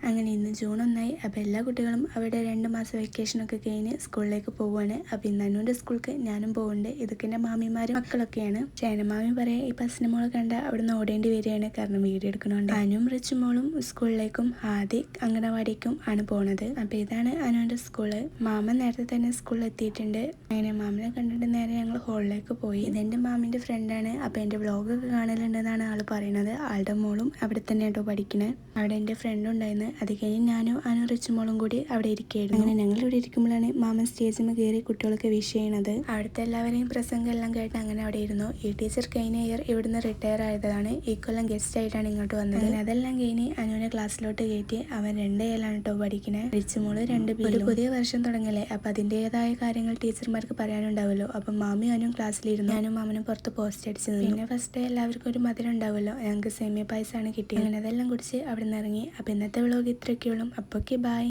അങ്ങനെ ഇന്ന് ജൂൺ 1 അപ്പോൾ എല്ലാ കുട്ടികളും അവിടെ 2 മാസം വെക്കേഷനൊക്കെ കഴിഞ്ഞ് സ്കൂളിലേക്ക് പോവുകയാണ്. അപ്പോൾ ഇന്ന് അനുവിൻ്റെ സ്കൂൾക്ക് ഞാനും പോകുന്നുണ്ട്. ഇതൊക്കെ എൻ്റെ മാമിമാരും മക്കളൊക്കെയാണ്. ചേനമാമി പറയാം ഈ ബസ്സിന് മോളെ കണ്ട അവിടുന്ന് ഓടേണ്ടി വരികയാണ്, കാരണം വീഡിയോ എടുക്കണോണ്ട്. അനുവും റിച്ചുമോളും സ്കൂളിലേക്കും ആദ്യം അംഗനവാടിക്കും ആണ് പോണത്. അപ്പോൾ ഇതാണ് അനുവിൻ്റെ സ്കൂള്. മാമൻ നേരത്തെ തന്നെ സ്കൂളിൽ എത്തിയിട്ടുണ്ട്. അങ്ങനെ മാമനെ കണ്ടിട്ട് നേരെ ഞങ്ങൾ ഹോളിലേക്ക് പോയി. ഇതെൻ്റെ മാമിൻ്റെ ഫ്രണ്ടാണ്. അപ്പോൾ എൻ്റെ വ്ളോഗൊക്കെ കാണലുണ്ടെന്നാണ് ആൾ പറയുന്നത്. ആളുടെ മോളും അവിടെ തന്നെ കേട്ടോ പഠിക്കണേ. അവിടെ എൻ്റെ ഫ്രണ്ടും ഉണ്ടായിരുന്നു. അത് കഴിഞ്ഞ് ഞാനും റിച്ചുമോളും കൂടി അവിടെ ഇരിക്കുകയായിരുന്നു. അങ്ങനെ ഞങ്ങൾ ഇവിടെ ഇരിക്കുമ്പോഴാണ് മാമൻ സ്റ്റേജിൽ കയറി കുട്ടികൾക്ക് വിഷ് ചെയ്യണത്. അവിടുത്തെ എല്ലാവരെയും പ്രസംഗം എല്ലാം കേട്ട് അങ്ങനെ അവിടെ ഇരുന്നു. ഈ ടീച്ചർ കഴിഞ്ഞ ഇയർ ഇവിടുന്ന് റിട്ടയർ ആയതാണ്. ഈ കൊല്ലം ഗസ്റ്റ് ആയിട്ടാണ് ഇങ്ങോട്ട് വന്നത്. അതെല്ലാം കഴിഞ്ഞ് അനുവിനെ ക്ലാസ്സിലോട്ട് കയറ്റി. അവൻ 2 കേട്ടോ പഠിക്കണേ. റിച്ചുമോള് 2 ഒരു പുതിയ വർഷം തുടങ്ങല്ലേ, അപ്പൊ അതിൻ്റെതായ കാര്യങ്ങൾ ടീച്ചർമാർക്ക് പറയാനുണ്ടാവുമല്ലോ. അപ്പം മാമി അനുവും ക്ലാസ്സിലിരുന്നു. ഞാനും മാമനും പുറത്ത് പോസ്റ്റ് അടിച്ചു നിന്നു. പിന്നെ ഫസ്റ്റ് ഡേ എല്ലാവർക്കും ഒരു മധുരം ഉണ്ടാവുമല്ലോ. ഞങ്ങൾക്ക് സേമിയ പായസമാണ് കിട്ടിയത്. അങ്ങനെ അതെല്ലാം കുടിച്ച് അവിടെ നിന്ന് ഇറങ്ങി. അപ്പോൾ ഇന്നത്തെ വ്ളോഗ് ഇത്രയൊക്കെയുള്ളൂ. അപ്പോൾ ബൈ.